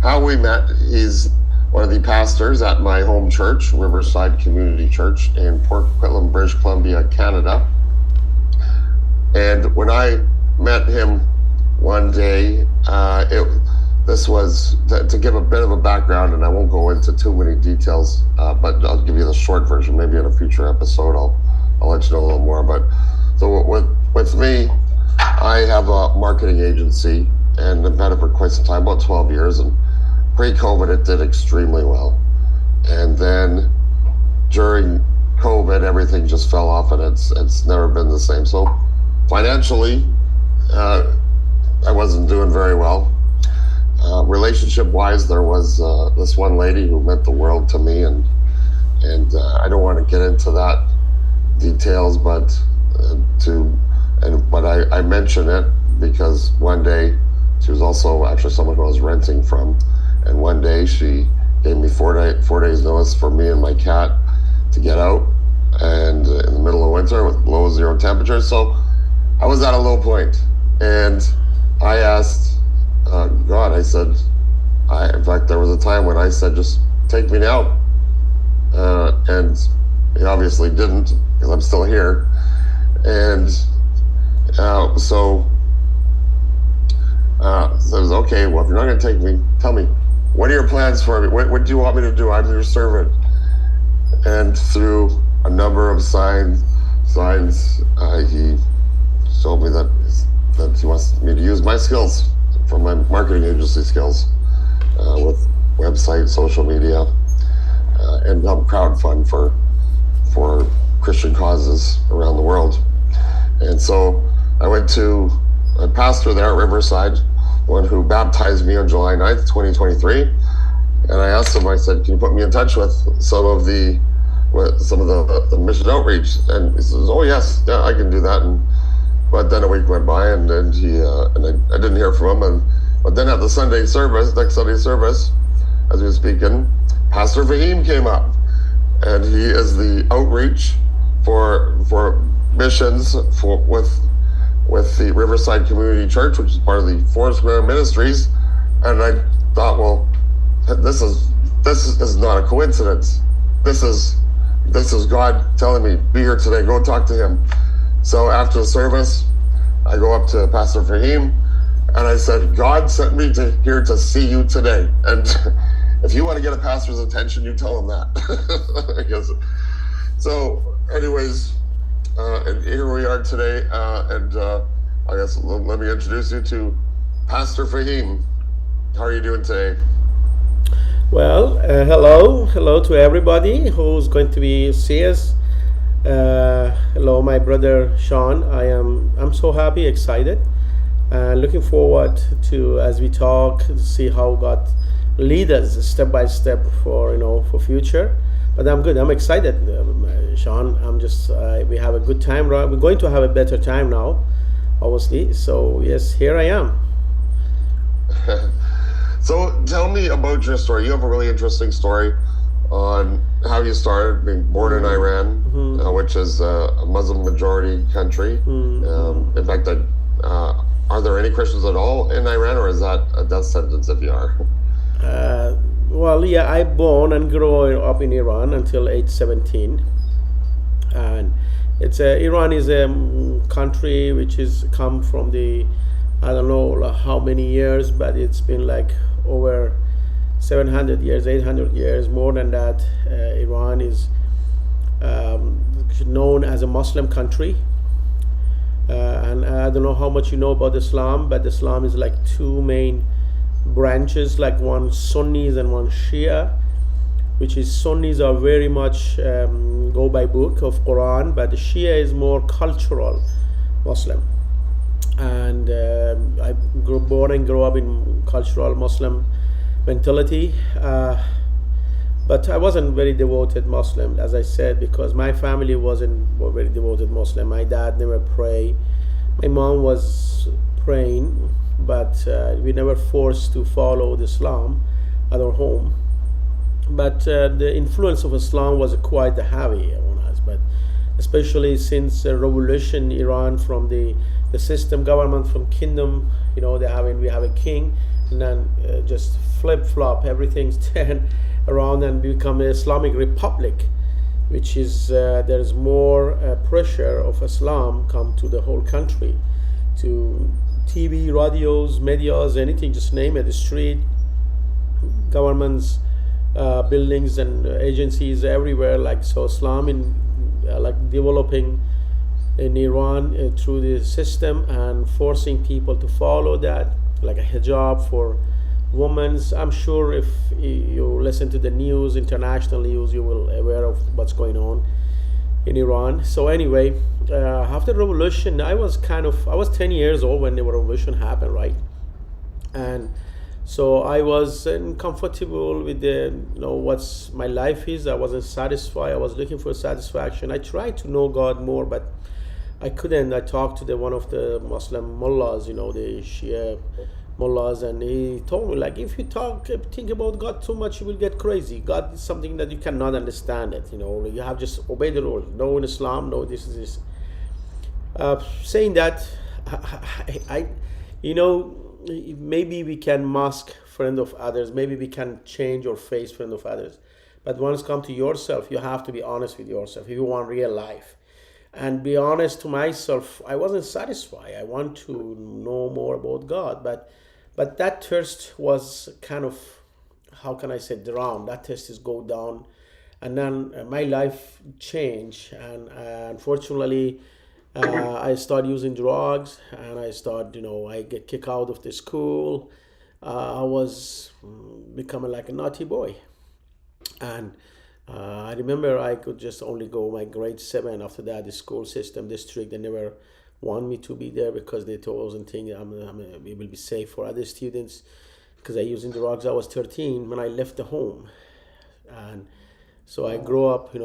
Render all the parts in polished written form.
how we met, he's one of the pastors at my home church, Riverside Community Church in Port Coquitlam, British Columbia, Canada. And when I met him one day, this was to give a bit of a background, and I won't go into too many details, but I'll give you the short version. Maybe in a future episode, I'll let you know a little more. But so with me, I have a marketing agency, and I've had it for quite some time, about 12 years. And pre-COVID, it did extremely well. And then during COVID, everything just fell off, and it's never been the same. So financially, I wasn't doing very well. Relationship-wise, there was this one lady who meant the world to me, and I don't want to get into that details, but I mention it because one day she was also actually someone who I was renting from, and one day she gave me 4 days notice for me and my cat to get out, and in the middle of winter with below 0 temperatures. So I was at a low point, and I asked God, I said, in fact, there was a time when I said, just take me now. And he obviously didn't, because I'm still here. And so I was, okay, well, if you're not going to take me, tell me, what are your plans for me? What do you want me to do? I'm your servant. And through a number of signs, he told me that he wants me to use my skills from my marketing agency skills with website, social media, and help crowdfund for Christian causes around the world. And so I went to a pastor there at Riverside, one who baptized me on July 9th, 2023. And I asked him, I said, can you put me in touch with some of the mission outreach? And he says, oh yes, yeah, I can do that. But then a week went by, and I didn't hear from him. But then at the next Sunday service, as we were speaking, Pastor Faheem came up, and he is the outreach for missions with the Riverside Community Church, which is part of the Foursquare Ministries. And I thought, well, this is not a coincidence. This is God telling me, be here today, go talk to him. So after the service, I go up to Pastor Faheem, and I said, God sent me here to see you today. And if you want to get a pastor's attention, you tell him that. So anyways, and here we are today. I guess let me introduce you to Pastor Faheem. How are you doing today? Well, hello to everybody who's going to be see us. Hello, my brother Sean. I'm so happy, excited, and looking forward to, as we talk, to see how God lead us step by step for future. But I'm good. I'm excited, Sean. We have a good time. Right? We're going to have a better time now, obviously. So yes, here I am. So tell me about your story. You have a really interesting story on how you started being born in Iran, which is a Muslim majority country. In fact, are there any Christians at all in Iran, or is that a death sentence if you are? Well, yeah, I born and grew up in Iran until age 17, and Iran is a country which is come from the, I don't know how many years, but it's been like over 700 years, 800 years, more than that. Iran is known as a Muslim country, and I don't know how much you know about Islam, but Islam is like two main branches, like one Sunnis and one Shia, which is Sunnis are very much go by book of Quran, but the Shia is more cultural Muslim. And I born and grew up in cultural Muslim mentality, but I wasn't very devoted Muslim, as I said, because my family wasn't very devoted Muslim. My dad never prayed. My mom was praying, but we never forced to follow Islam at our home. But the influence of Islam was quite heavy on us, but especially since the revolution in Iran from the the system, government from kingdom, we have a king, and then just flip-flop, everything's turned around and become an Islamic republic, which is there is more pressure of Islam come to the whole country, to TV, radios, medias, anything, just name it, the street, governments, buildings and agencies everywhere. Like, so Islam in like developing in Iran through the system and forcing people to follow that, like a hijab for women. I'm sure if you listen to the news, international news, you will aware of what's going on in Iran. So anyway, after the revolution, I was 10 years old when the revolution happened, right? And so I was uncomfortable with what's my life is. I wasn't satisfied. I was looking for satisfaction. I tried to know God more, but I couldn't. I talked to one of the Muslim mullahs, the Shia mullahs, and he told me, like, if you think about God too much, you will get crazy. God is something that you cannot understand it. You have just obey the rules. No in Islam, no this is this. Saying that, maybe we can mask friend of others. Maybe we can change or face friend of others. But once come to yourself, you have to be honest with yourself if you want real life. And be honest to myself, I wasn't satisfied. I want to know more about God. But that thirst was kind of, how can I say, drowned. That thirst is go down. And then my life changed. And unfortunately, I started using drugs. And I started, I get kicked out of the school. I was becoming like a naughty boy. And I remember I could just only go my grade 7. After that, the school system, district, they never want me to be there because they wasn't thinking it will be safe for other students because I using drugs. I was 13 when I left the home. And so I grew up,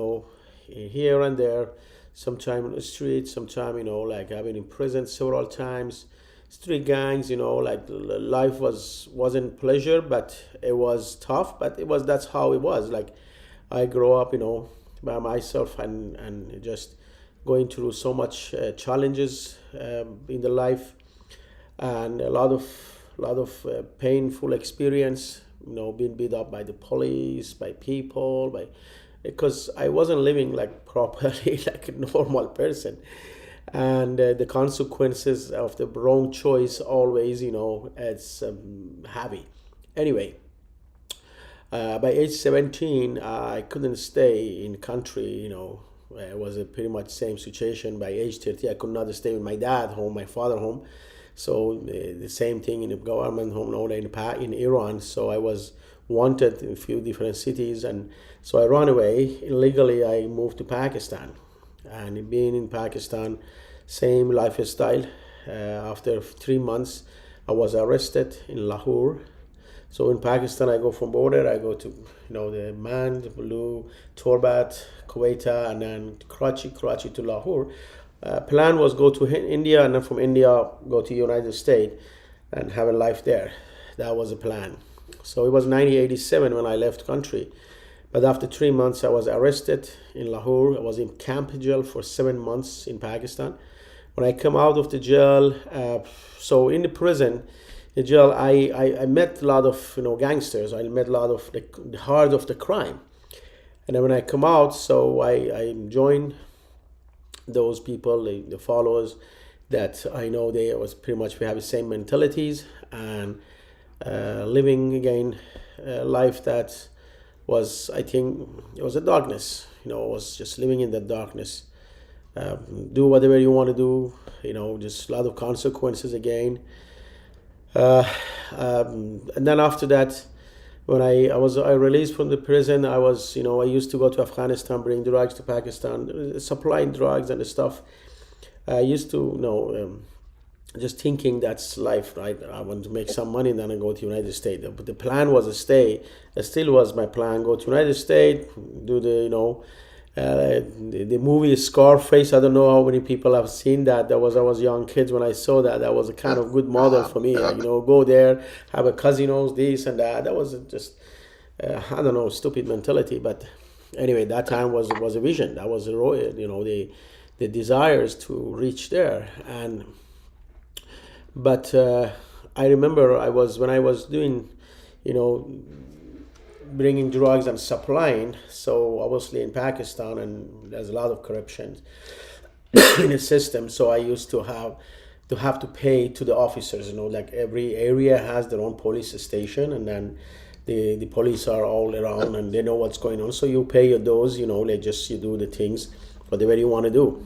here and there, sometime in the street, sometime, like I've been in prison several times, street gangs, like life wasn't pleasure, but it was tough, but that's how it was. Like, I grew up, by myself and just going through so much challenges in the life, and a lot of painful experience, being beat up by the police, by people, because I wasn't living like properly like a normal person, and the consequences of the wrong choice always, it's heavy. Anyway. By age 17, I couldn't stay in country, it was a pretty much same situation. By age 30, I could not stay with my dad home, my father home. So the same thing in the government home, in Iran. So I was wanted in a few different cities. And so I ran away. Illegally, I moved to Pakistan. And being in Pakistan, same lifestyle. After 3 months, I was arrested in Lahore. So in Pakistan, I go from border, I go to, the Mand, Bulu, Torbat, Kuwaita, and then Karachi to Lahore. Plan was go to India, and then from India, go to United States and have a life there. That was the plan. So it was 1987 when I left country. But after 3 months, I was arrested in Lahore. I was in camp jail for 7 months in Pakistan. When I come out of the jail, so in the prison, in jail, I met a lot of gangsters. I met a lot of the heart of the crime. And then when I come out, so I joined those people, the followers that I know they was pretty much we have the same mentalities and living again life that was, I think, it was a darkness. It was just living in the darkness. Do whatever you want to do. Just a lot of consequences again. And then after that, when I released from the prison, I was, I used to go to Afghanistan, bring drugs to Pakistan, supplying drugs and stuff. I used to, just thinking that's life, right? I want to make some money, then I go to United States. But the plan was to stay. It still was my plan. Go to United States, do the movie Scarface. I don't know how many people have seen that. I was young kids when I saw that. That was a kind of good model for me. Go there, have a casinos, this and that. That was just, I don't know, stupid mentality. But anyway, that time was a vision. That was the desires to reach there. And But I remember when I was doing, bringing drugs and supplying. So obviously in Pakistan, and there's a lot of corruption in the system. So I used to have to pay to the officers. Like every area has their own police station, and then the police are all around and they know what's going on. So you pay your dues. You do the things whatever you want to do.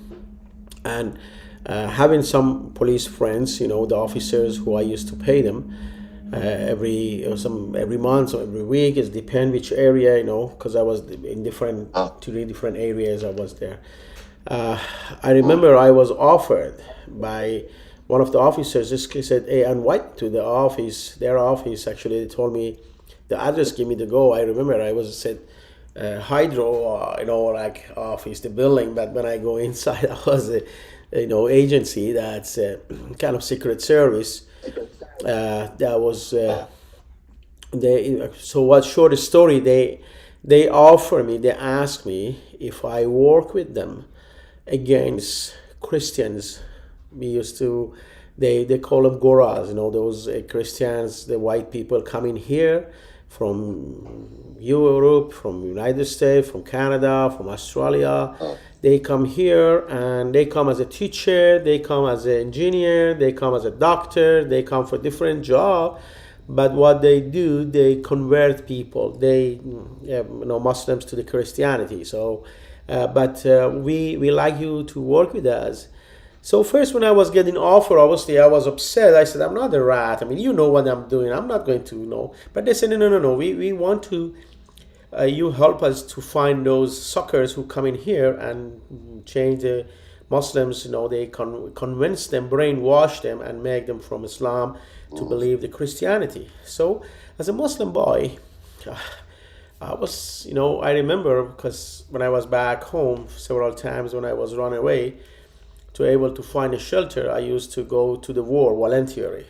And having some police friends, the officers who I used to pay them every month or every week, it depends which area, because I was in three different areas I was there. I remember I was offered by one of the officers. This said, "Hey, invite to the office." Their office, actually, they told me the address, give me to go. I remember I was said Hydro, like office, the building. But when I go inside, I was agency that's kind of secret service. That was so what short story, they offer me, they ask me if I work with them against Christians. We used to, they call them goras, those Christians, the white people coming here from Europe, from United States, from Canada, from Australia. They come here and they come as a teacher, they come as an engineer, they come as a doctor, they come for different job. But what they do, they convert people, they Muslims to the Christianity. So, we like you to work with us. So first, when I was getting offer, obviously I was upset. I said, I'm not a rat. I mean, you know what I'm doing. I'm not going to know. But they said, no. We want to, you help us to find those suckers who come in here and change the Muslims. They convince them, brainwash them, and make them from Islam to believe the Christianity. So as a Muslim boy, I was, I remember, because when I was back home several times when I was run away, to able to find a shelter, I used to go to the war voluntarily.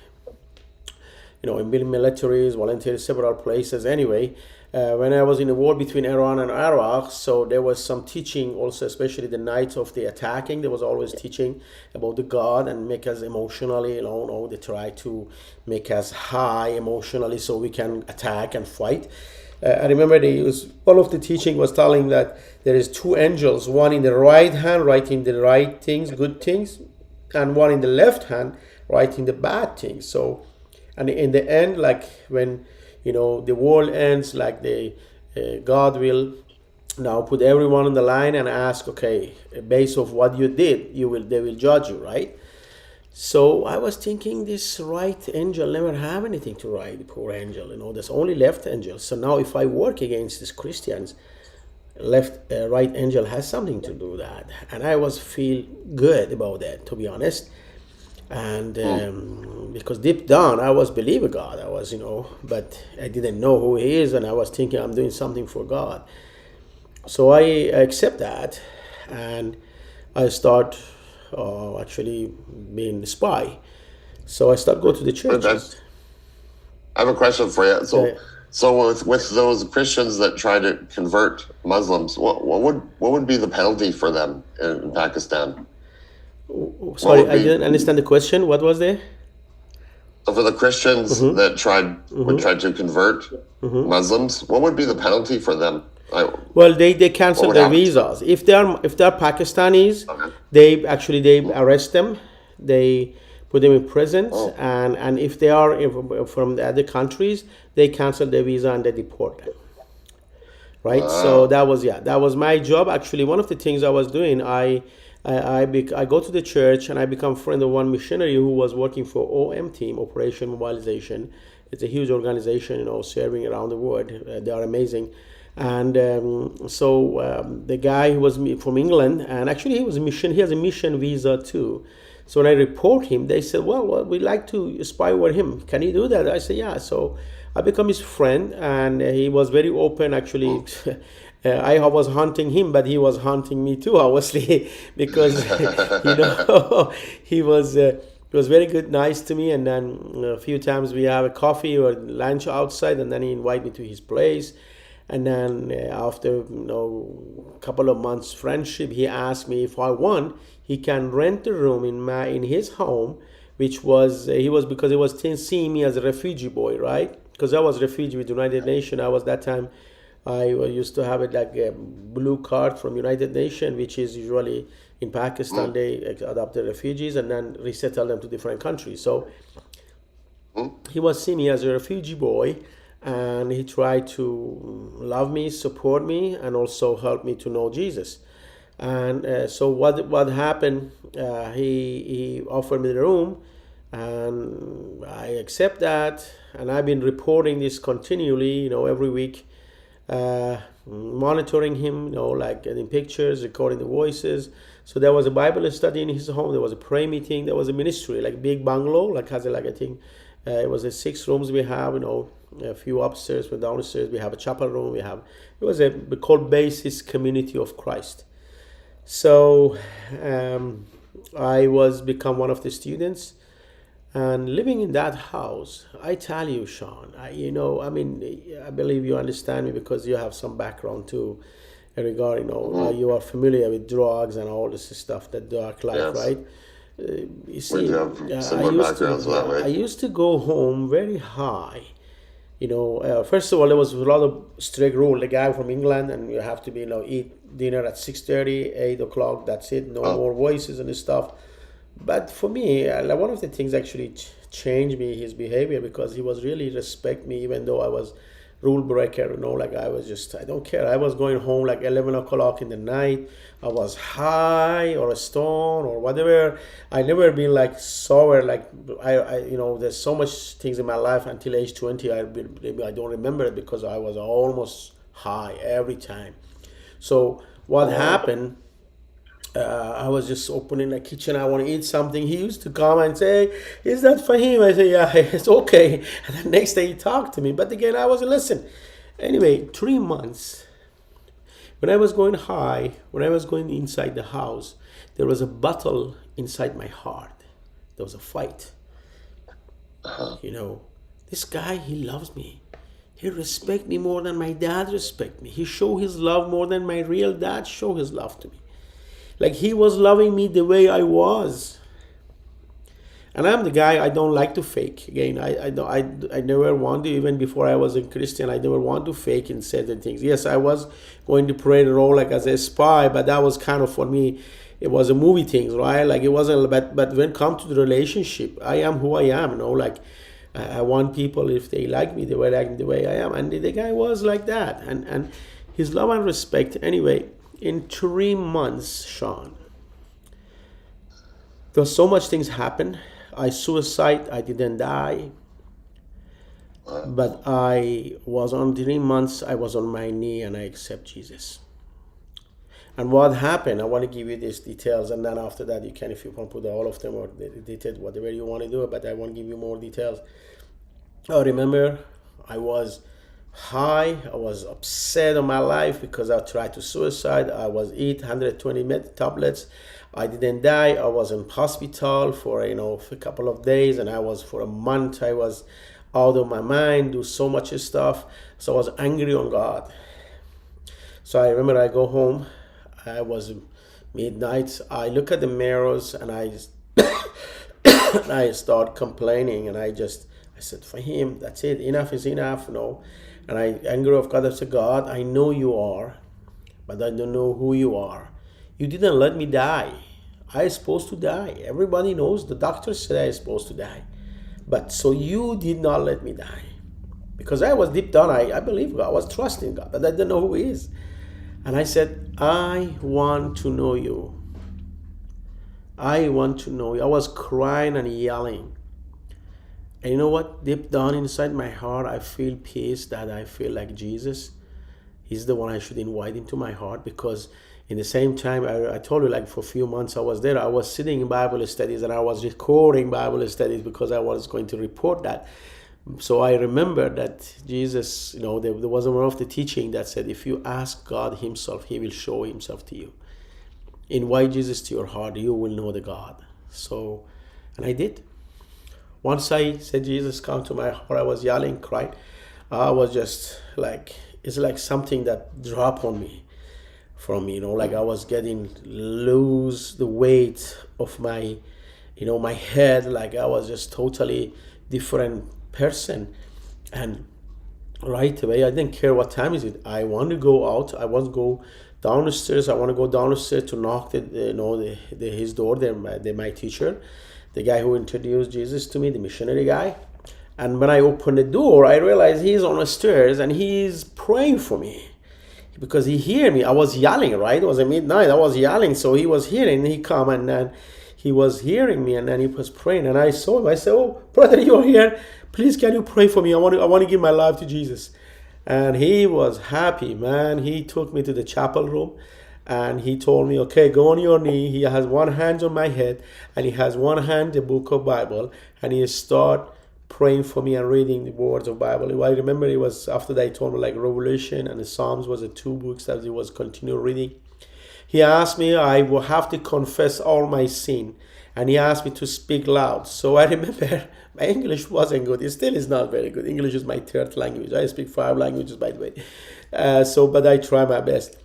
In militaries, volunteer several places. Anyway, when I was in the war between Iran and Iraq, so there was some teaching also, especially the night of the attacking. There was always teaching about the God and make us emotionally, they try to make us high emotionally so we can attack and fight. I remember one of the teaching was telling that there is two angels, one in the right hand writing the right things, good things, and one in the left hand writing the bad things. So, and in the end, like when the world ends, like God will now put everyone on the line and ask, okay, based of what you did, they will judge you, right? So I was thinking, this right angel never have anything to write, the poor angel, there's only left angel. So now if I work against these Christians, right angel has something to do with that. And I was feel good about that, to be honest. And because deep down I was believing God, I was, but I didn't know who he is, and I was thinking I'm doing something for God. So I accept that, and I start actually being a spy. So I start go to the church. I have a question for you. So with those Christians that try to convert Muslims, what would be the penalty for them in Pakistan? Sorry, I didn't understand the question. What was there? So for the Christians that would try to convert Muslims, what would be the penalty for them? Well, they cancel their visas. If they're Pakistanis, they arrest them, they put them in prisons, and if they are from the other countries, they cancel their visa and they deport them. Right. So that was my job. Actually, one of the things I was doing, I go to the church and I become friend of one missionary who was working for OM team, Operation Mobilization. It's a huge organization, serving around the world. They are amazing. And the guy who was from England, and actually he has a mission visa too. So when I report him, they said, well, we'd like to spy over him. Can you do that? I said, yeah. So I become his friend, and he was very open, actually. I was hunting him, but he was hunting me too, obviously, because, he was very good, nice to me. And then a few times we have a coffee or lunch outside, and then he invited me to his place. And then after a couple of months friendship, he asked me if I want, he can rent a room in his home which was he was because he was seeing me as a refugee boy, right? Because I was refugee with United Nations. I was that time. I used to have it like a blue card from United Nations, which is usually in Pakistan they adopt the refugees and then resettle them to different countries. So he was seeing me as a refugee boy, and he tried to love me, support me, and also help me to know Jesus. And so what happened? He offered me the room, and I accept that, and I've been reporting this continually, every week, monitoring him, like getting pictures, recording the voices. So there was a Bible study in his home. There was a prayer meeting. There was a ministry, like a big bungalow, like has like I think it was 6 rooms we have, a few upstairs, but downstairs we have a chapel room. It was a called Basis Community of Christ. So I was become one of the students, and living in that house, I tell you, Sean, I believe you understand me because you have some background too regarding, you are familiar with drugs and all this stuff, that dark life, yes. Right? You see, I used to go home very high. First of all, there was a lot of strict rule. The guy from England, and you have to be, eat dinner at 6:30, 8 o'clock. That's it. No more voices and stuff. But for me, one of the things actually changed me, his behavior, because he was really respect me, even though I was rule breaker. I was just, I don't care. I was going home like 11 o'clock in the night. I was high or a stone or whatever. I never been like sober. Like there's so much things in my life until age 20. I don't remember it because I was almost high every time. So what happened? I was just opening the kitchen. I want to eat something. He used to come and say, "Is that Faheem?" I say, "Yeah, it's okay." And the next day he talked to me. But again, I wasn't listening. Anyway, 3 months. When I was going high, when I was going inside the house, there was a battle inside my heart. There was a fight. This guy, he loves me. He respects me more than my dad respects me. He show his love more than my real dad show his love to me. Like he was loving me the way I was. And I'm the guy, I don't like to fake. Again, I never want to, even before I was a Christian, I never want to fake in certain things. Yes, I was going to play the role like as a spy, but that was kind of for me, it was a movie thing, right? Like it wasn't, but when it comes to the relationship, I am who I am, I want people, if they like me, they will like me the way I am. And the guy was like that. And his love and respect, anyway, in 3 months, Sean, there was so much things happen. I suicide, I didn't die. But I was on 3 months, I was on my knee and I accept Jesus. And what happened, I want to give you these details, and then after that you can, if you want to put all of them or the details, whatever you want to do, but I want to give you more details. I remember I was high, I was upset on my life because I tried to suicide. I was eat 120 tablets. I didn't die. I was in hospital for a couple of days, and I was for a month. I was out of my mind, do so much stuff. So I was angry on God. So I remember I go home. I was midnight. I look at the mirrors and I I start complaining, and I said, Faheem, that's it. Enough is enough. And I anger of God. I said, God, I know you are, but I don't know who you are. You didn't let me die. I was supposed to die. Everybody knows. The doctor said I was supposed to die. But so you did not let me die. Because I was deep down, I believe God. I was trusting God, but I didn't know who He is. And I said, I want to know you. I want to know you. I was crying and yelling. And you know what? Deep down inside my heart, I feel peace, that I feel like Jesus. He's the one I should invite into my heart, because in the same time, I told you, like for a few months I was there, I was sitting in Bible studies and I was recording Bible studies because I was going to report that. So I remember that Jesus, there was one of the teaching that said, if you ask God Himself, He will show Himself to you. Invite Jesus to your heart, you will know the God. So, and I did. Once I said, Jesus, come to my heart, I was yelling, crying. I was just like, it's like something that dropped on me from me, like I was getting lose the weight of my my head, like I was just totally different person. And right away, I didn't care what time is it. I want to go out. I want to go down the stairs. I want to go down the stairs to knock his door. My teacher, the guy who introduced Jesus to me, the missionary guy. And when I opened the door, I realized he's on the stairs and he's praying for me because he heard me. I was yelling, right? It was at midnight. I was yelling, so he was hearing. He come and then he was hearing me, and then he was praying. And I saw him. I said, "Oh, brother, you're here. Please, can you pray for me? I want to give my life to Jesus." And he was happy, man. He took me to the chapel room, and he told me, "Okay, go on your knee." He has one hand on my head, and he has one hand the book of Bible, and he start praying for me and reading the words of Bible. I remember it was after that he told me like Revelation and the Psalms was the two books that he was continue reading. He asked me, I will have to confess all my sin, and he asked me to speak loud. So I remember my English wasn't good. It still is not very good. English is my third language. I speak 5 languages, by the way. But I try my best.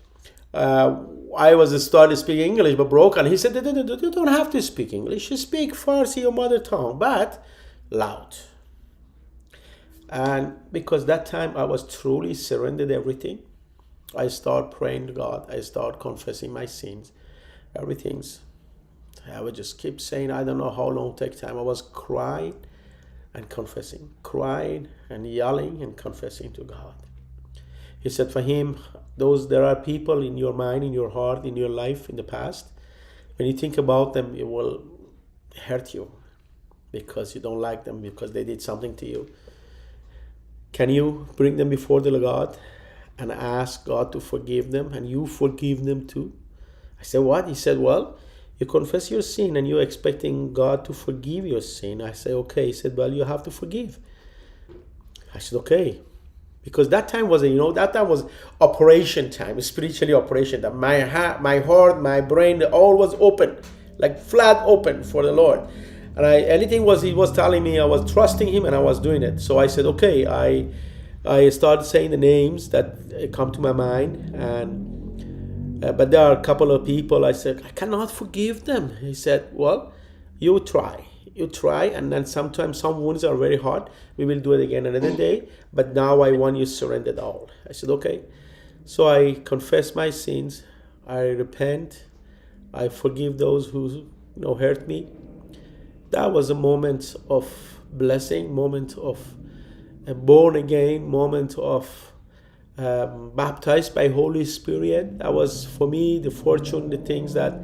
I was started speaking English, but broken. He said, you don't have to speak English. You speak Farsi, your mother tongue, but loud. And because that time I was truly surrendered everything, I start praying to God. I start confessing my sins. I would just keep saying, I don't know how long it take time. I was crying and confessing, crying and yelling and confessing to God. He said, Faheem, there are people in your mind, in your heart, in your life, in the past. When you think about them, it will hurt you because you don't like them, because they did something to you. Can you bring them before the God and ask God to forgive them, and you forgive them too? I said, what? He said, well, you confess your sin and you're expecting God to forgive your sin. I said, okay. He said, well, you have to forgive. I said, okay. Because that time was, operation time, spiritually operation time. My heart, my brain, all was open, like flat open for the Lord. And he was telling me, I was trusting him and I was doing it. So I said, okay. I started saying the names that come to my mind, but there are a couple of people I said, I cannot forgive them. He said, well, you try, and then sometimes some wounds are very hard. We will do it again another day, but now I want you surrendered all. I said, okay. So I confess my sins, I repent, I forgive those who hurt me. That was a moment of blessing, moment of born again, moment of baptized by Holy Spirit. That was for me the fortune, the things that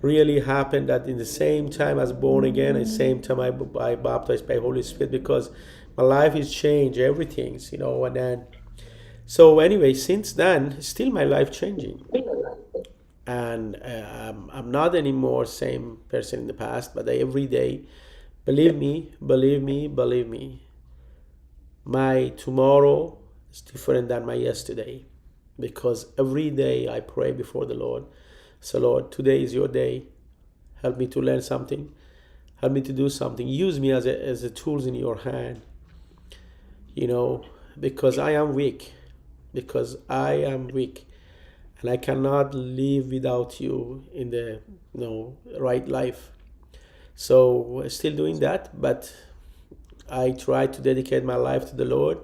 really happened, that in the same time as born again, at the same time I baptized by Holy Spirit, because my life is changed, everything, and then so anyway, since then still my life changing, and I'm not anymore same person in the past, but every day, believe me, my tomorrow is different than my yesterday, because every day I pray before the Lord. So Lord, today is your day. Help me to learn something. Help me to do something. Use me as a tools in your hand. Because I am weak. And I cannot live without you in the right life. So still doing that, but I try to dedicate my life to the Lord,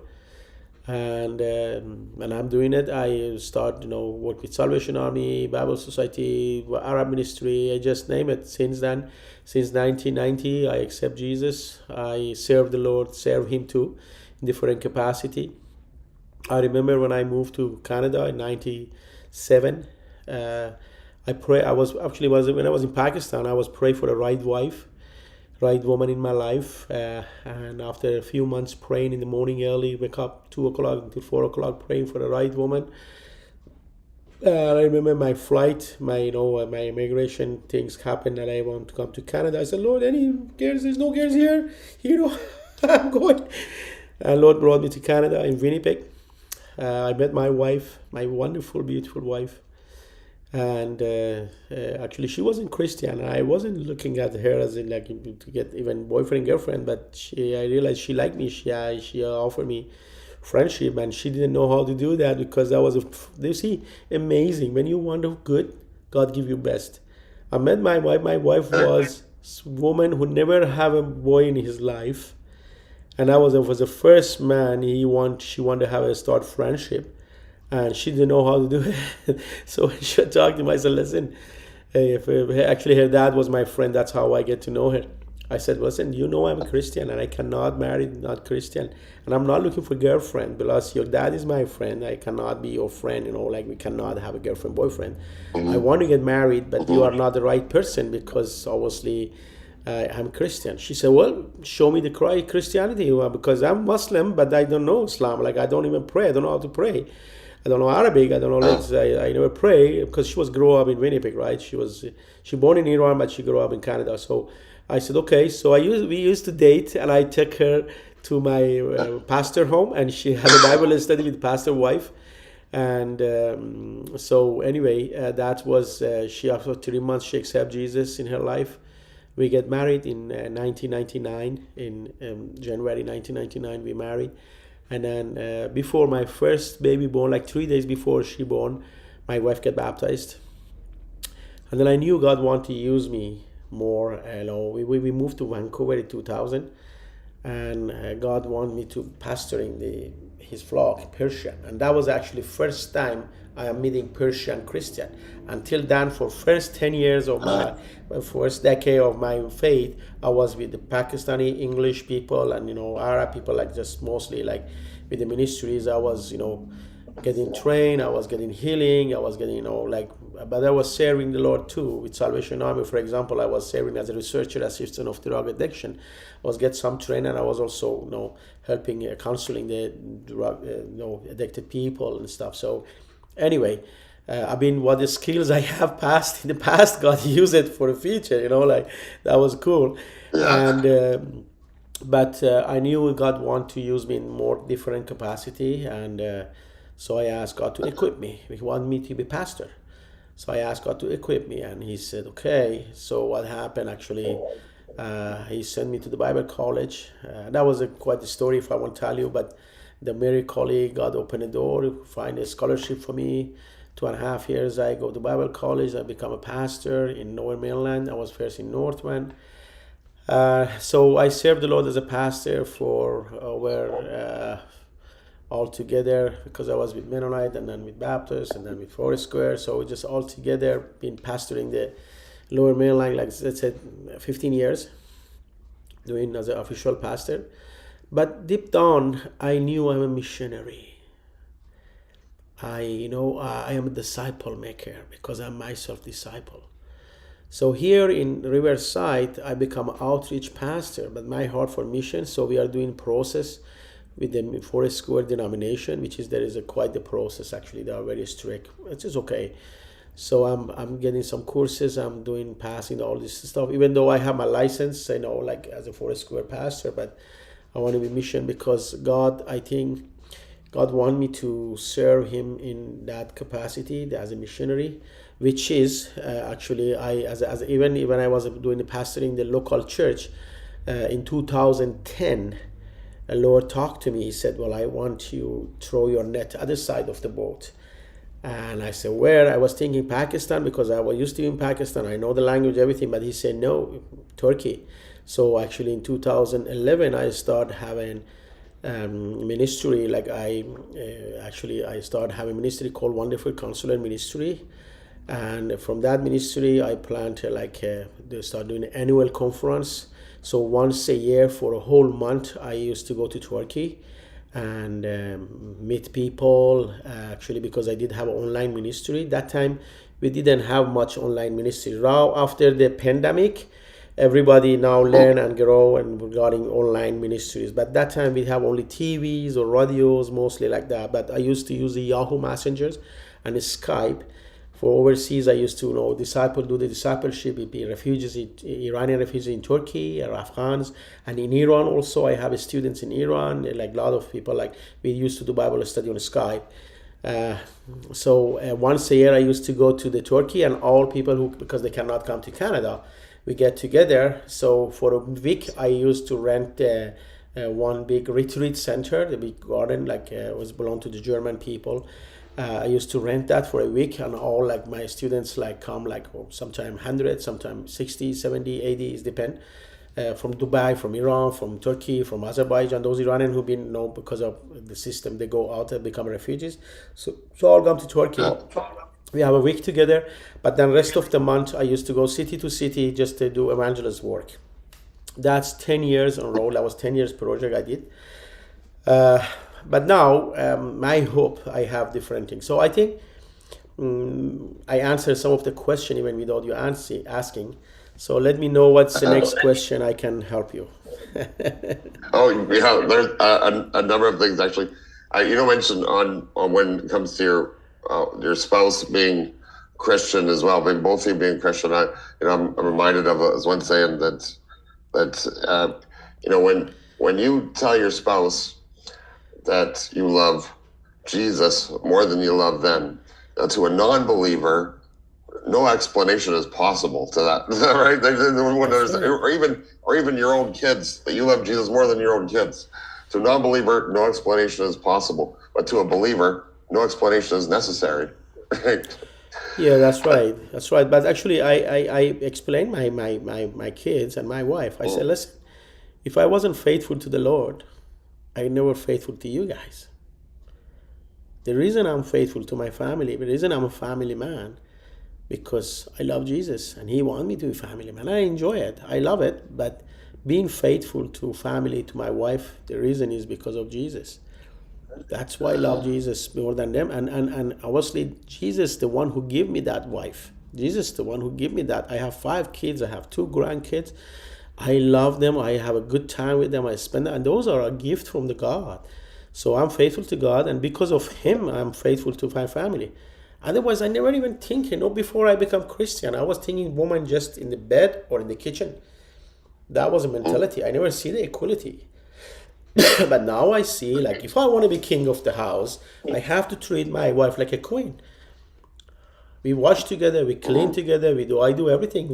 and I'm doing it. I start work with Salvation Army, Bible Society, Arab Ministry, I just name it. Since then, since 1990, I accept Jesus. I serve the Lord, serve him too in different capacity. I remember when I moved to Canada in 97, I pray. When I was in Pakistan, I was praying for the right wife, right woman in my life, and after a few months praying in the morning early, wake up 2 o'clock until 4 o'clock praying for the right woman. I remember my flight, my immigration things happened, and I want to come to Canada. I said, Lord, any girls? There's no girls here. I'm going. And Lord brought me to Canada in Winnipeg. I met my wife, my wonderful, beautiful wife. And actually, she wasn't Christian. I wasn't looking at her as to get even boyfriend, girlfriend. But I realized she liked me. She offered me friendship, and she didn't know how to do that, because that was amazing. When you want good, God give you best. I met my wife. My wife was woman who never have a boy in his life, and I was the first man she wanted to have a start friendship, and she didn't know how to do it. So she talked to me. I said, listen, actually her dad was my friend. That's how I get to know her. I said, listen, you know I'm a Christian and I cannot marry not Christian, and I'm not looking for a girlfriend because your dad is my friend. I cannot be your friend, like we cannot have a girlfriend, boyfriend. I want to get married, but you are not the right person because obviously I'm Christian. She said, well, show me the Christianity because I'm Muslim, but I don't know Islam. Like I don't even pray. I don't know how to pray. I don't know Arabic. I don't know. I never pray because she was grew up in Winnipeg, right? She born in Iran, but she grew up in Canada. So I said, okay. So we used to date, and I took her to my pastor home, and she had a Bible study with pastor wife. And so anyway, that was she after 3 months she accepted Jesus in her life. We get married in 1999. In January 1999, we married. And then before my first baby born, like 3 days before she born, my wife got baptized. And then I knew God wanted to use me more. We moved to Vancouver in 2000, and God wanted me to pastoring his flock, Persian. And that was actually first time I am meeting Persian Christian. Until then, for first 10 years of my first decade of my faith, I was with the Pakistani English people and Arab people, like just mostly like with the ministries. I was getting trained, I was getting healing, I was getting but I was serving the Lord too with Salvation Army. For example, I was serving as a researcher assistant of drug addiction. I was get some training, and I was also helping counseling the drug addicted people and stuff. So anyway, what the skills I have passed in the past, God used it for the future, that was cool. Yeah. And but I knew God wanted to use me in more different capacity, and so I asked God to equip me. He wanted me to be pastor. So I asked God to equip me, and he said, okay. So what happened actually, he sent me to the Bible college. That was quite a story if I want to tell you, but the Mary colleague, God opened a door, find a scholarship for me. 2.5 years, I go to Bible college. I become a pastor in Lower Mainland. I was first in Northland. So I served the Lord as a pastor for over all together, because I was with Mennonite and then with Baptist and then with Forest Square. So just all together been pastoring the Lower Mainland, like let's say 15 years, doing as an official pastor. But deep down, I knew I'm a missionary. I am a disciple maker because I'm myself disciple. So here in Riverside, I become an outreach pastor, but my heart for mission. So we are doing process with the Forest Square denomination, there is quite the process actually. They are very strict. It is okay. So I'm getting some courses. I'm doing passing all this stuff, even though I have my license, like as a Forest Square pastor, but I want to be mission because I think God wanted me to serve him in that capacity as a missionary, which is actually even when I was doing the pastoring the local church in 2010, the Lord talked to me. He said, well, I want you to throw your net other side of the boat. And I said, where? I was thinking Pakistan because I was used to be in Pakistan. I know the language, everything. But he said, no, Turkey. So actually in 2011, I started having ministry. I started having ministry called Wonderful Counselor Ministry. And from that ministry, I plan to start doing an annual conference. So once a year for a whole month, I used to go to Turkey and meet people, actually, because I did have an online ministry. That time, we didn't have much online ministry. Now, after the pandemic, everybody now learn and grow and regarding online ministries. But that time, we have only TVs or radios, mostly like that. But I used to use the Yahoo Messengers and Skype. For overseas, I used to do the discipleship with refugees, Iranian refugees in Turkey or Afghans, and in Iran also. I have students in Iran, like a lot of people. We used to do Bible study on Skype. So once a year, I used to go to the Turkey, and all people because they cannot come to Canada, we get together. So for a week, I used to rent one big retreat center, the big garden, like was belonged to the German people. I used to rent that for a week, and all like my students like come like sometimes 100, sometimes 60, 70, 80, it depends. From Dubai, from Iran, from Turkey, from Azerbaijan, those Iranians who've been, because of the system, they go out and become refugees. So all come to Turkey. We have a week together, but then rest of the month I used to go city to city just to do evangelist work. That's 10 years on roll. That was 10 years project I did. But now my hope, I have different things. So I think I answered some of the question even without you asking. So let me know what's the next question I can help you. Oh, yeah, there's a number of things actually. You mentioned on when it comes to your spouse being Christian as well, both of you being Christian. I'm reminded of one saying that when you tell your spouse that you love Jesus more than you love them, to a non-believer, no explanation is possible to that. Is that right? Or even your own kids, that you love Jesus more than your own kids. To a non-believer, no explanation is possible. But to a believer, no explanation is necessary. Yeah, that's right. That's right. But actually, I explained my kids and my wife. I said, listen, if I wasn't faithful to the Lord, I'm never faithful to you guys. The reason I'm faithful to my family, the reason I'm a family man, because I love Jesus and he wants me to be a family man. I enjoy it. I love it. But being faithful to family, to my wife, the reason is because of Jesus. That's why I love Jesus more than them. And obviously, Jesus, the one who gave me that wife. Jesus, the one who gave me that. I have 5 kids. I have 2 grandkids. I love them. I have a good time with them. I spend them. And those are a gift from the God. So I'm faithful to God. And because of him, I'm faithful to my family. Otherwise, I never even think, before I become Christian, I was thinking woman just in the bed or in the kitchen. That was a mentality. I never see the equality. But now I see, like, if I want to be king of the house, I have to treat my wife like a queen. We wash together, we clean together, I do everything.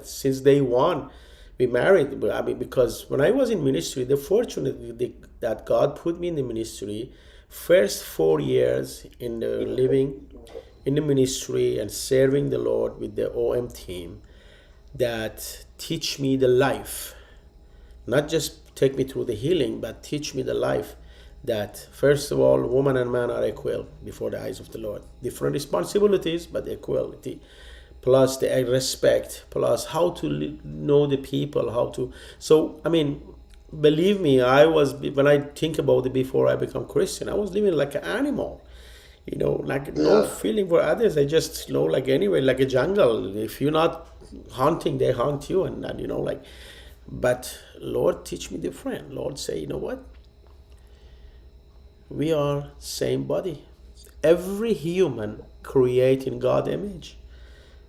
Since day one, we married. Because when I was in ministry, the fortunate that God put me in the ministry, first 4 years in the living in the ministry and serving the Lord with the OM team, that teach me the life, not just take me through the healing, but teach me the life that first of all, woman and man are equal before the eyes of the Lord. Different responsibilities, but equality. Plus the respect, plus how to know the people, so believe me, when I think about it before I become Christian, I was living like an animal, no feeling for others. I just, like anyway, like a jungle. If you're not hunting, they hunt you, but Lord teach me different. Lord say, you know what? We are same body. Every human created in God's image.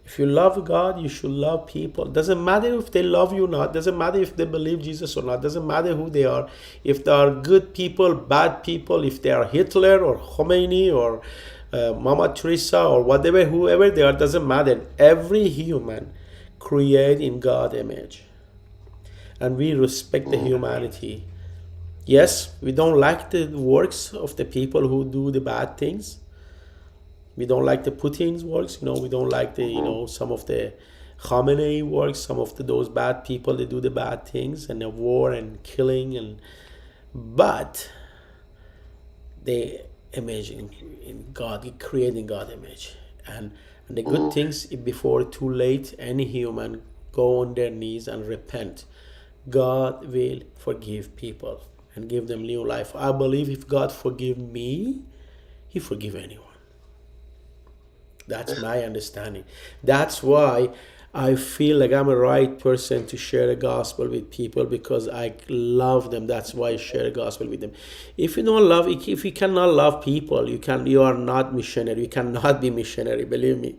If you love God, you should love people. Doesn't matter if they love you or not. Doesn't matter if they believe Jesus or not. Doesn't matter who they are. If they are good people, bad people, if they are Hitler or Khomeini or Mama Teresa or whatever, whoever they are, doesn't matter. Every human created in God's image. And we respect the humanity. Yes, we don't like the works of the people who do the bad things. We don't like the Putin's works, we don't like the, some of the Khamenei works, some of those bad people that do the bad things and the war and killing, but the image in God, creating God's image. And the good things, before too late, any human go on their knees and repent. God will forgive people and give them new life. I believe if God forgive me, he forgive anyone. That's my understanding. That's why I feel like I'm a right person to share the gospel with people, because I love them. That's why I share the gospel with them. If you don't love, if you cannot love people, you are not missionary. You cannot be missionary. Believe me.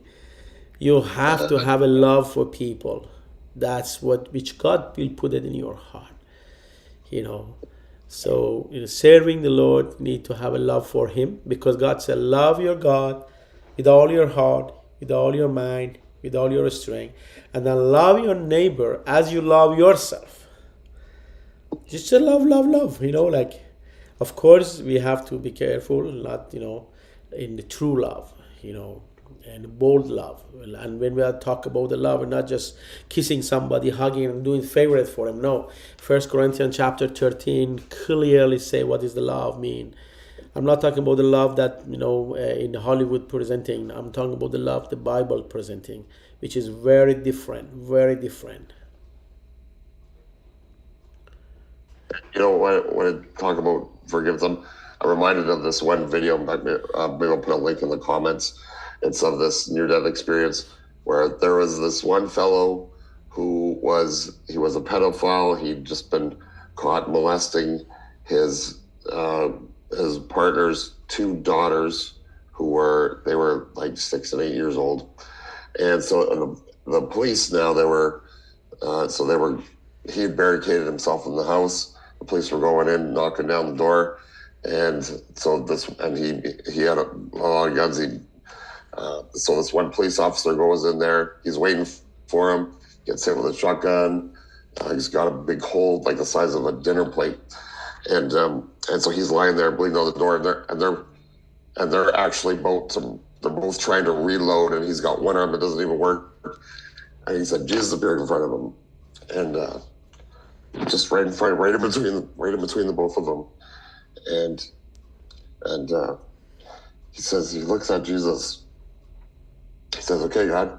You have to have a love for people. That's which God will put it in your heart. So serving the Lord, you need to have a love for Him, because God said, "Love your God with all your heart, with all your mind, with all your strength, and then love your neighbor as you love yourself." just a love, like, of course we have to be careful, not, in the true love, and bold love. And when we talk about the love, we're not just kissing somebody, hugging and doing favorite for him. No, 1 Corinthians chapter 13 clearly say what is the love mean. I'm not talking about the love that, in Hollywood presenting. I'm talking about the love the Bible presenting, which is very different, very different. When I talk about forgive them, I'm reminded of this one video. Maybe I'll put a link in the comments. It's of this near-death experience where there was this one fellow who was a pedophile. He'd just been caught molesting his partner's two daughters, who were like 6 and 8 years old. And so the police now, he had barricaded himself in the house. The police were going in, knocking down the door, and he had a lot of guns. So this one police officer goes in there. He's waiting for him. Gets hit with a shotgun. He's got a big hole like the size of a dinner plate, and so he's lying there bleeding on the door. And they're actually both trying to reload, and he's got one arm that doesn't even work. And he said Jesus appeared in front of him, and just right in between the both of them, and he looks at Jesus. He says, "Okay, God,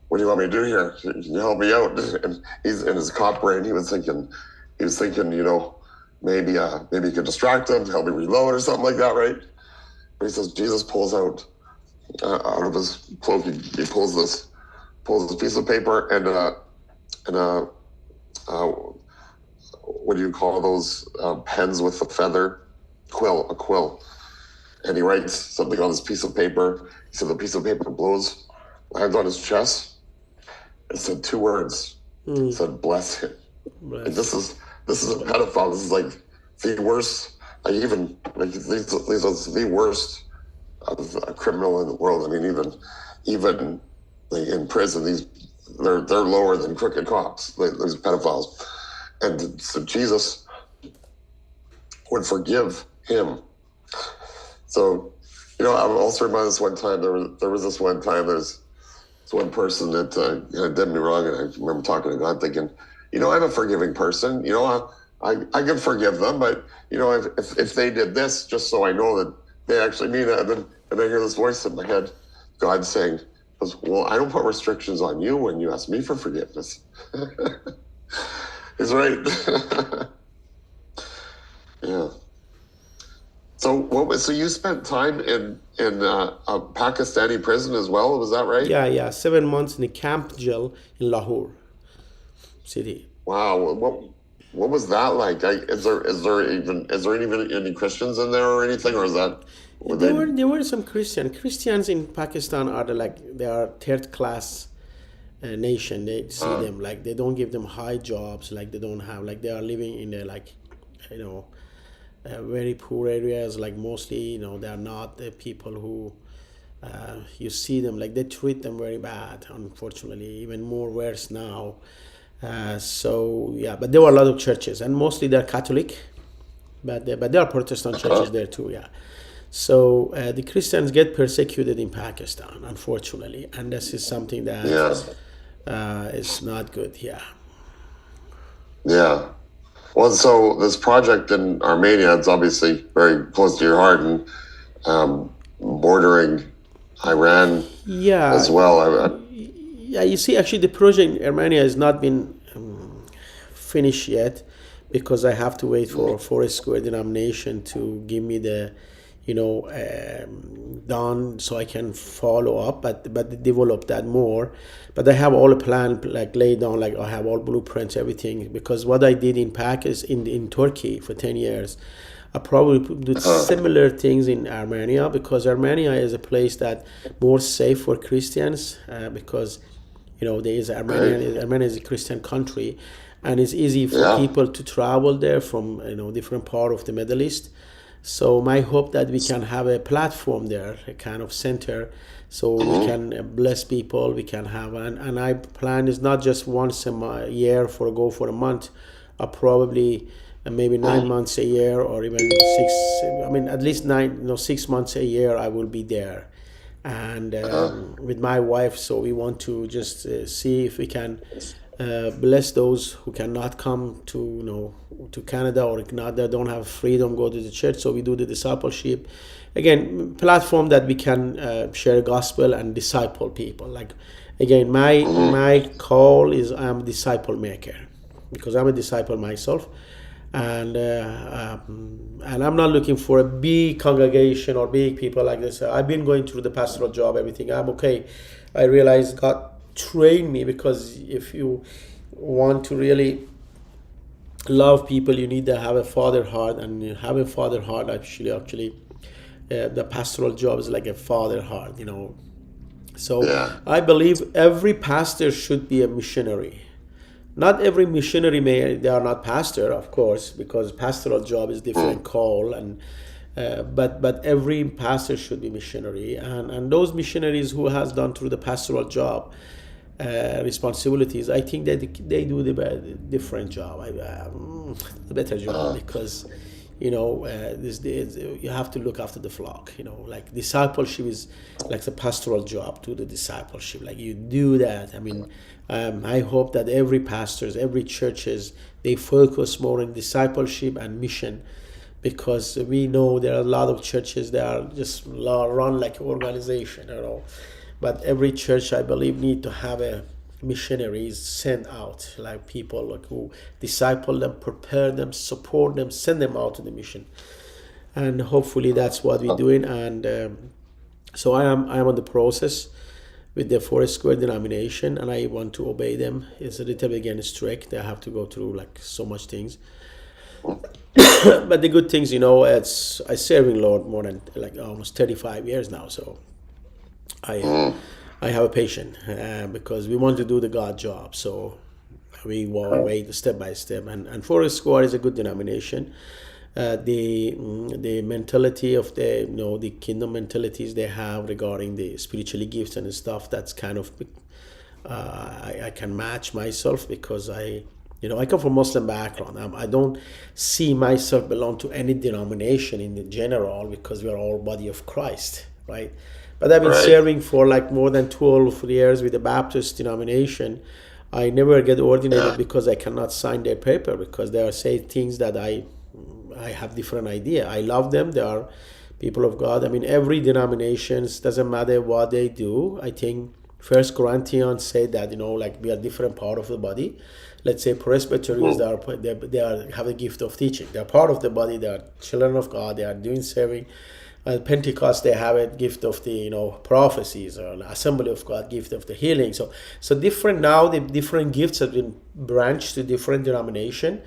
what do you want me to do here? Can you help me out?" And he's in his cop brain. He was thinking, maybe he could distract him, help me reload or something like that, right? But he says, Jesus pulls out of his cloak. He pulls this piece of paper and what do you call those pens with a feather? A quill. And he writes something on this piece of paper. He said the piece of paper lands on his chest. It said 2 words. It said, bless him. Right. And this is a pedophile. This is like the worst. These are the worst of a criminal in the world. I mean, even in prison, they're lower than crooked cops. These pedophiles. And so Jesus would forgive him. So, I'm also reminded this one time, there was this one time, there's this one person that did me wrong, and I remember talking to God thinking, I'm a forgiving person, I can forgive them, but, if they did this, just so I know that they actually mean it, and I hear this voice in my head, God saying, well, I don't put restrictions on you when you ask me for forgiveness. He's right. Yeah. So you spent time in a Pakistani prison as well? Was that right? Yeah. 7 months in a camp jail in Lahore city. Wow. What was that like? Is there even any Christians in there or anything, or is that? There were some Christians in Pakistan they are third class nation. They see them like they don't give them high jobs, like they don't have, like they are living in very poor areas, like mostly they are not the people who you see them, like they treat them very bad, unfortunately, even more worse now. But there were a lot of churches, and mostly they're Catholic, but there are Protestant churches there too. So the Christians get persecuted in Pakistan, unfortunately, and this is something that is not good. Yeah. Well, so this project in Armenia, it's obviously very close to your heart, and bordering Iran as well. You see, actually the project in Armenia has not been finished yet, because I have to wait for Forest Square denomination to give me the done, so I can follow up, but develop that more. But I have all a plan, like laid down, like I have all blueprints, everything, because what I did in Pakistan, in Turkey for 10 years, I probably do similar things in Armenia, because Armenia is a place that more safe for Christians, because there is Armenia is a Christian country, and it's easy for people to travel there from different part of the Middle East. So my hope that we can have a platform there, a kind of center, so we can bless people. We can have, and I plan is not just once a year for a month. I probably and maybe 9 months a year, or even at least 6 months a year I will be there. And with my wife, so we want to just see if we can bless those who cannot come to Canada, or not, they don't have freedom go to the church. So we do the discipleship, again, platform that we can share gospel and disciple people. Like, again, my call is I'm a disciple maker, because I'm a disciple myself, and I'm not looking for a big congregation or big people like this. I've been going through the pastoral job, everything. I'm okay. I realize God trained me, because if you want to really love people, you need to have a father heart, and you have a father heart. Actually, the pastoral job is like a father heart, So I believe every pastor should be a missionary. Not every missionary they are not pastor, of course, because pastoral job is different call, and but every pastor should be missionary, and those missionaries who has done through the pastoral job responsibilities, I think that they do the different job, the better job, because these days you have to look after the flock. Like discipleship is like the pastoral job to the discipleship. Like you do that. I hope that every pastors, every churches, they focus more on discipleship and mission, because we know there are a lot of churches that are just run like an organization, But every church, I believe, need to have a missionaries sent out, like people who disciple them, prepare them, support them, send them out to the mission. And hopefully that's what we're doing. And so I am on the process with the Foursquare denomination, and I want to obey them. It's a little bit again strict. They have to go through like so much things. But the good things, I serving Lord more than like almost 35 years now. So I have a patience because we want to do the God job. So we wait step by step. And Foursquare is a good denomination. The mentality of the kingdom mentalities they have regarding the spiritually gifts and stuff, that's kind of I can match myself, because I come from Muslim background. I don't see myself belong to any denomination in the general, because we are all body of Christ, right? But I've been serving for like more than 12 years with the Baptist denomination. I never get ordinated because I cannot sign their paper, because they are saying things that I have different idea. I love them. They are people of God. Every denomination, doesn't matter what they do. I think 1 Corinthians say that, we are different part of the body. Let's say Presbyterians, they have a gift of teaching. They're part of the body. They are children of God. They are doing serving. Pentecost, they have a gift of the prophecies, or Assembly of God, gift of the healing. So different now. The different gifts have been branched to different denomination,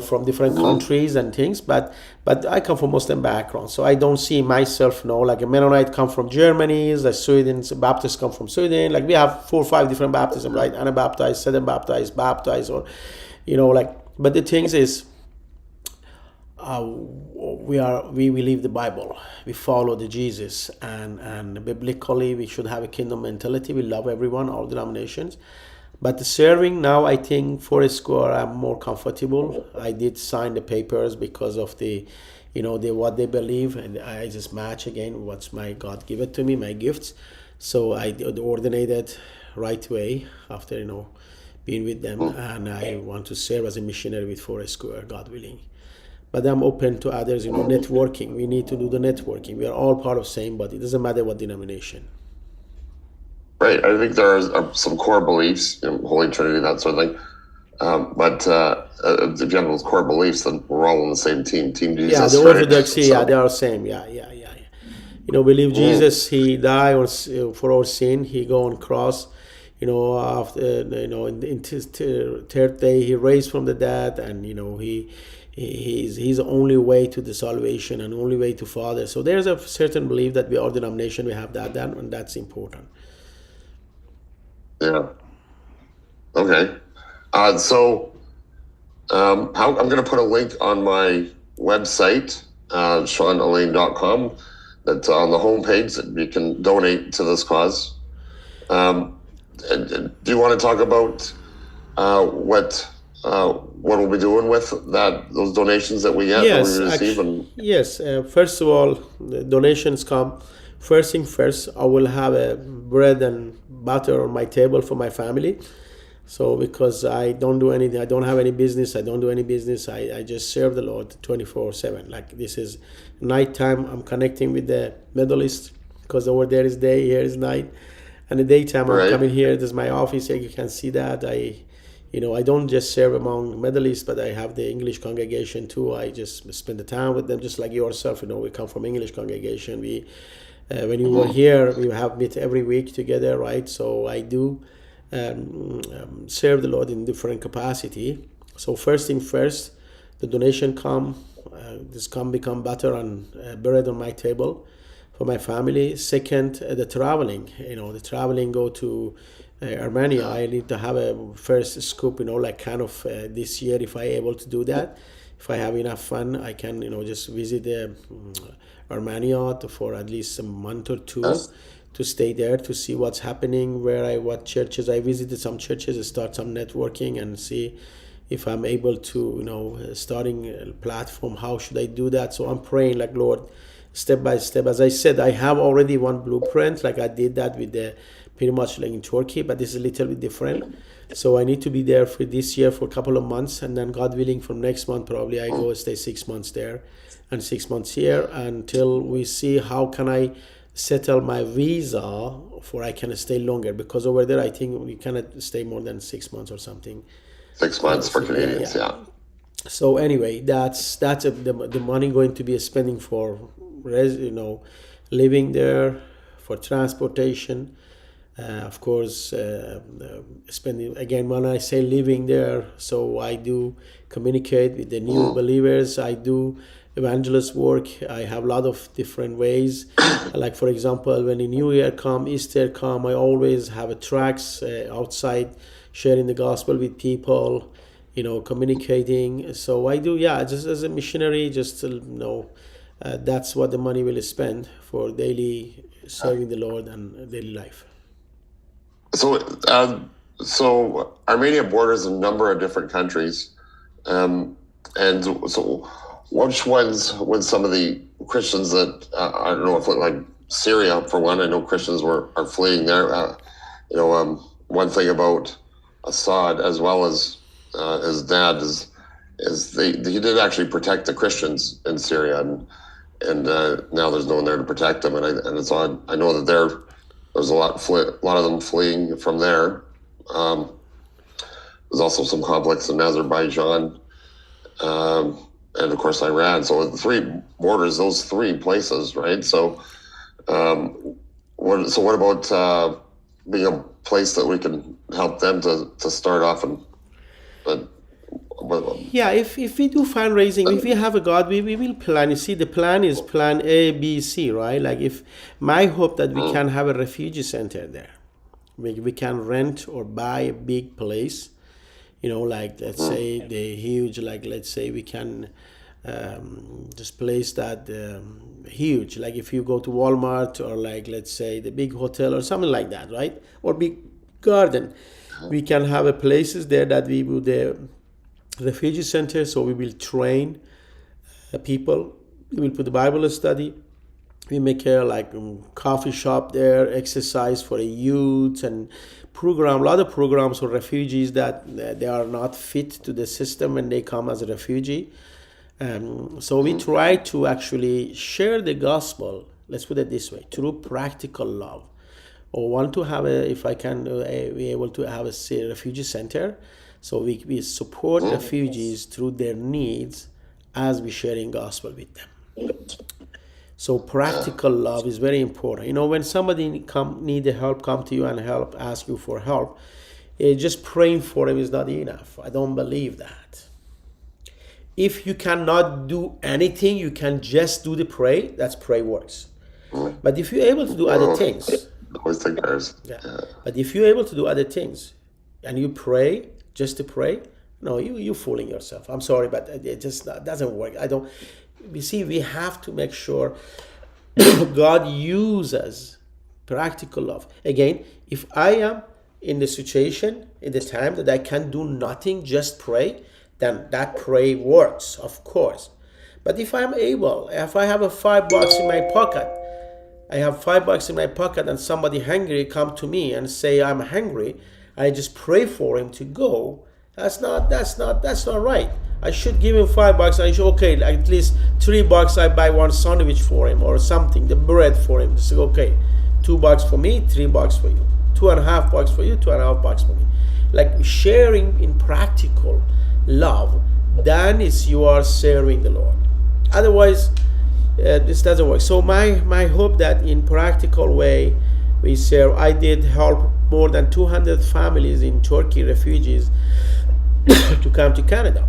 from different countries and things. But I come from Muslim background, so I don't see myself like a Mennonite come from Germany, the Sweden Baptists come from Sweden. Like we have 4 or 5 different baptism, right? Anabaptized, Southern baptized, or But the things is, we believe the Bible, we follow the Jesus, and biblically we should have a kingdom mentality. We love everyone, all denominations. But the serving now, I think Foursquare, I'm more comfortable. I did sign the papers because of the what they believe, and I just match again what's my God give it to me, my gifts. So I ordinated right away after being with them, and I want to serve as a missionary with Foursquare, God willing. But I'm open to others, networking. We need to do the networking. We are all part of the same body. It doesn't matter what denomination. Right. I think there are some core beliefs, Holy Trinity, that sort of thing. But if you have those core beliefs, then we're all on the same team. Team Jesus. Yeah, the Orthodoxy, they are the same. Yeah. Believe Jesus, he died for our sin. He go on cross. After in his third day, he raised from the dead, and he's the only way to the salvation and only way to Father. So there's a certain belief that we are denomination, we have that, and that's important. Yeah. Okay. So I'm going to put a link on my website, SeanAlane.com, that's on the homepage that you can donate to this cause. Do you want to talk about what what we'll be doing with those donations that we get, yes, that we receive? Yes. First of all, the donations come. First thing first, I will have a bread and butter on my table for my family. So because I don't do anything, I don't have any business, I just serve the Lord 24/7. Like this is nighttime, I'm connecting with the Middle East because over there is day, here is night. And the daytime I'm coming here, this is my office here, you can see that. I don't just serve among Middle East, but I have the English congregation too. I just spend the time with them, just like yourself. We come from English congregation. When you were here, we have meet every week together, right? So I do serve the Lord in different capacity. So first thing first, the donation become butter and bread on my table for my family. Second, the traveling. The traveling go to Armenia. I need to have a first scoop. This year, if I able to do that, if I have enough fun, I can just visit Armenia for at least a month or two. To stay there, to see what's happening, what churches I visited, some churches, start some networking and see if I'm able to, starting a platform, how should I do that? So I'm praying like, Lord, step by step. As I said, I have already one blueprint, like I did that with pretty much like in Turkey, but this is a little bit different. So I need to be there for this year for a couple of months, and then God willing, from next month, probably I go stay 6 months there and 6 months here until we see how can I settle my visa for I can stay longer, because over there I think we cannot stay more than 6 months or something. 6 months for Canadians, yeah. So anyway, that's the money going to be spending for living there, for transportation, of course, spending again when I say living there. So I do communicate with the new believers. I do evangelist work. I have a lot of different ways. Like for example, when the New Year come, Easter come, I always have a tracks outside sharing the gospel with people, communicating. So I do, just as a missionary, that's what the money will spend for daily serving the Lord and daily life. So Armenia borders a number of different countries, and so which ones, when some of the Christians that I don't know if like Syria for one, I know Christians are fleeing there. One thing about Assad as well as his dad is he did actually protect the Christians in Syria, and now there's no one there to protect them, and it's on. I know that there's a lot of them fleeing from there. There's also some conflicts in Azerbaijan. And of course Iran. So the three borders, those three places, right? So, what about being a place that we can help them to start off if we do fundraising, if we have a God, we will plan. You see, the plan is plan A, B, C, right? Like if my hope that we can have a refugee center there, we can rent or buy a big place. Like let's say the huge, like let's say we can just place that huge, like if you go to Walmart or like let's say the big hotel or something like that, right? Or big garden. We can have a places there that we will the refugee center, so we will train people. We will put the Bible study. We make a coffee shop there, exercise for the youth, and a lot of programs for refugees that they are not fit to the system when they come as a refugee. So we try to actually share the gospel, let's put it this way, through practical love. Or want to have if I can be able to have a refugee center, so we support refugees through their needs as we sharing gospel with them. So practical love is very important. When somebody need help, come to you and ask you for help, just praying for them is not enough. I don't believe that. If you cannot do anything, you can just do the pray. That's pray works. But if you're able to do other things, but if you're able to do other things and you pray just to pray, no, you're fooling yourself. I'm sorry, but it just doesn't work. You see, we have to make sure God uses practical love. Again, if I am in the situation, in the time that I can do nothing, just pray, then that pray works, of course. But if I'm able, if I have a $5 in my pocket, I have $5 in my pocket and somebody hungry come to me and say I'm hungry, I just pray for him to go. That's not right. I should give him $5. I should, okay, at least $3 I buy one sandwich for him or something, the bread for him. Just okay, $2 for me, $3 for you, $2.50 for you, $2.50 for me. Like sharing in practical love, then is you are serving the Lord. Otherwise, this doesn't work. So my hope that in practical way we serve. I did help more than 200 families in Turkey, refugees, to come to Canada,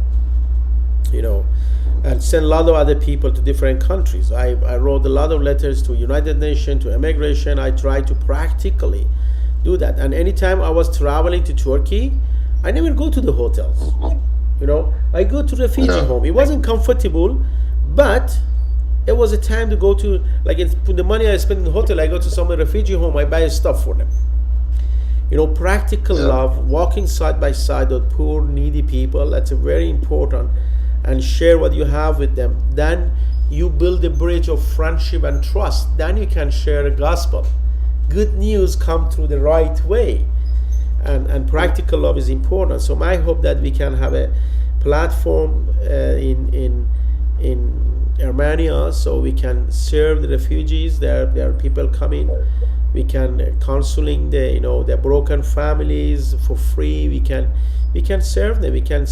and send a lot of other people to different countries. I wrote a lot of letters to United Nations, to immigration. I tried to practically do that. And anytime I was traveling to Turkey, I never go to the hotels. I go to refugee home. It wasn't comfortable, but it was a time to go to, like, the money I spend in the hotel, I go to some refugee home, I buy stuff for them. Practical love, walking side by side with poor, needy people, that's a very important, and share what you have with them. Then you build a bridge of friendship and trust. Then you can share the gospel. Good news come through the right way. And practical love is important. So my hope that we can have a platform in Armenia, so we can serve the refugees. There are people coming. We can counseling the broken families for free. We can serve them. We can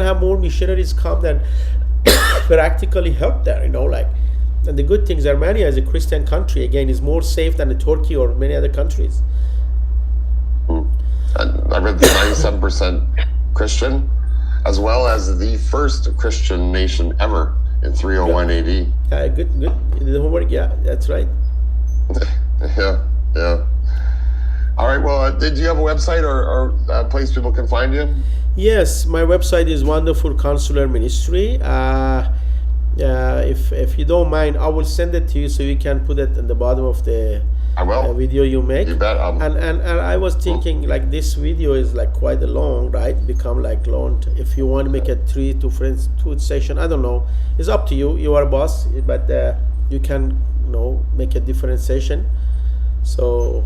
have more missionaries come that practically help there. And the good thing is Armenia is a Christian country. Again, is more safe than Turkey or many other countries. I read the 97% Christian, as well as the first Christian nation ever in 301 AD. Good. The homework, yeah, that's right. yeah. All right, well, did you have a website or a place people can find you? Yes, my website is Wonderful Consular Ministry. If you don't mind, I will send it to you so you can put it in the bottom of the video you make. You bet. And I was thinking, like, this video is like quite long, right? Become like long. If you want to make a 3 to 2 session, I don't know. It's up to you. You are a boss, but you can make a different session. So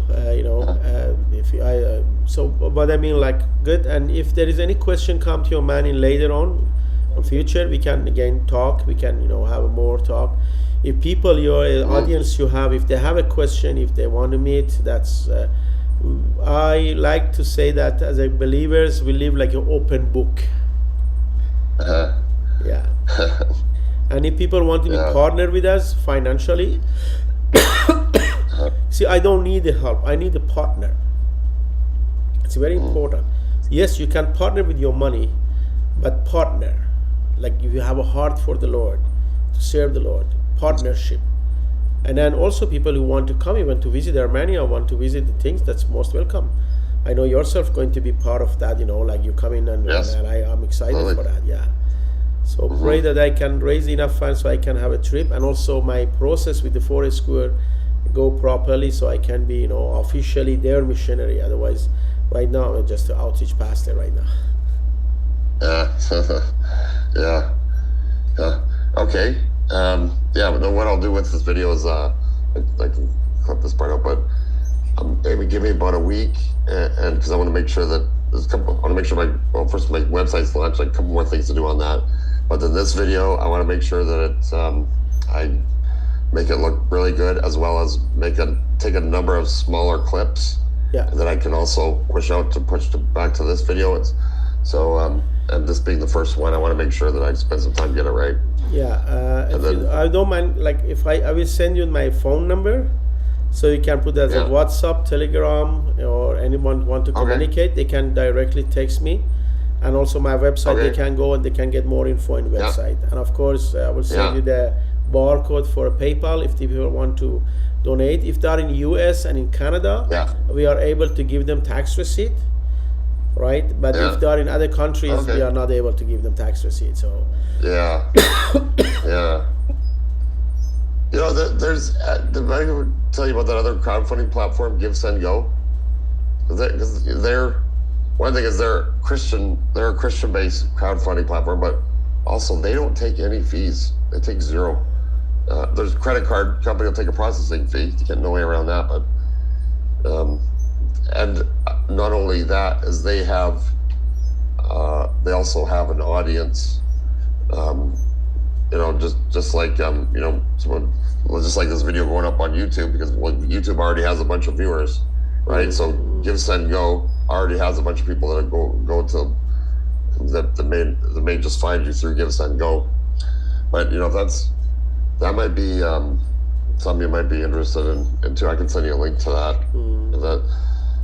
but I mean, like, good. And if there is any question come to your mind in later on in future, we can again talk. We can have more talk. If people, your audience you have, if they have a question, if they want to meet, that's I like to say that as a believers we live like an open book. Yeah. And if people want to be partner with us financially, see, I don't need the help. I need a partner. It's very important. Yes, you can partner with your money, but partner, like if you have a heart for the Lord, to serve the Lord, partnership. And then also people who want to come even to visit Armenia, want to visit the things, that's most welcome. I know yourself going to be part of that, like you come in and I'm excited for that, yeah. So pray that I can raise enough funds so I can have a trip, and also my process with the Forest Square go properly so I can be, officially their missionary. Otherwise, right now I'm just an outreach pastor right now. Yeah. Okay. But what I'll do with this video is I can clip this part out, but maybe give me about a week, and because I want to make sure that first my website's launched, like a couple more things to do on that. But then this video, I want to make sure that I make it look really good, as well as take a number of smaller clips that I can also push back to this video. And this being the first one, I want to make sure that I spend some time to get it right. I don't mind, like, if I will send you my phone number, so you can put that as a WhatsApp, Telegram, or anyone want to communicate, they can directly text me. And also my website, they can go and they can get more info on the website. And of course, I will send you the barcode for PayPal if people want to donate. If they're in US and in Canada, we are able to give them tax receipt, right? But if they're in other countries, we are not able to give them tax receipt. So there's did I ever tell you about that other crowdfunding platform, Give, Send, Go? because they're one thing is they're a Christian-based crowdfunding platform, but also they don't take any fees. They take zero. There's a credit card company will take a processing fee. You get no way around that. But and not only that, is they also have an audience. Just like just like this video going up on YouTube, because YouTube already has a bunch of viewers, right? So Give, Send, Go already has a bunch of people that go to that may just find you through Give, Send, Go. But that might be something you might be interested in too. I can send you a link to that.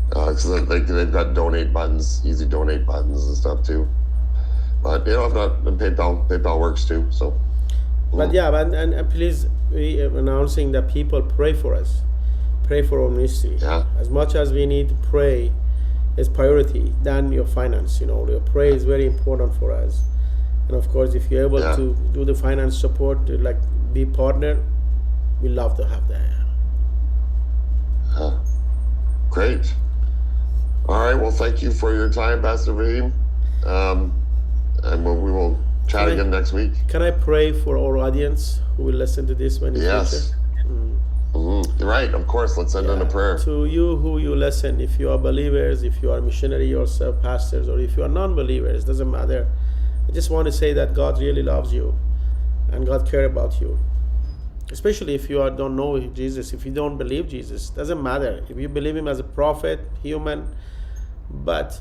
Because they've got donate buttons, easy donate buttons and stuff too. But if not, then PayPal works too. So. But and please be announcing that people pray for us, pray for our ministry. Yeah. As much as we need to pray as priority than your finance. Your prayer is very important for us. And of course, if you're able to do the finance support, to be partner, we love to have that. Great. All right. Well, thank you for your time, Pastor Faheem. And we will chat again next week. Can I pray for our audience who will listen to this when in the future? Right, of course. Let's send in a prayer. To you who you listen, if you are believers, if you are missionary yourself, pastors, or if you are non-believers, doesn't matter. I just want to say that God really loves you and God cares about you. Especially if you don't know Jesus, if you don't believe Jesus, doesn't matter. If you believe him as a prophet, human, but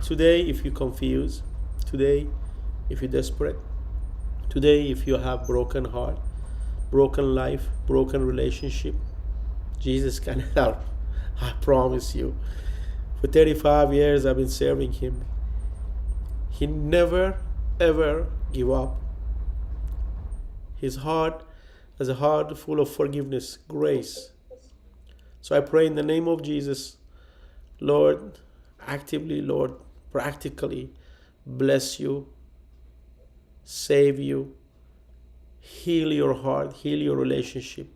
today if you're confused, today if you're desperate, today if you have broken heart, broken life, broken relationship, Jesus can help. I promise you. For 35 years I've been serving him. He never ever give up. His heart is a heart full of forgiveness, grace. So I pray in the name of Jesus, Lord, actively, Lord, practically bless you, save you, heal your heart, heal your relationship,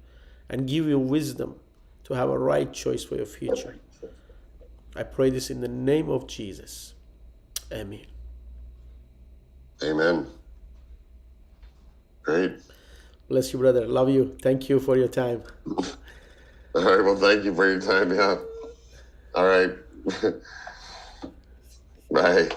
and give you wisdom to have a right choice for your future. I pray this in the name of Jesus. Amen. Amen. Great. Bless you, brother. Love you. Thank you for your time. All right. Well, thank you for your time. Yeah. All right. Bye.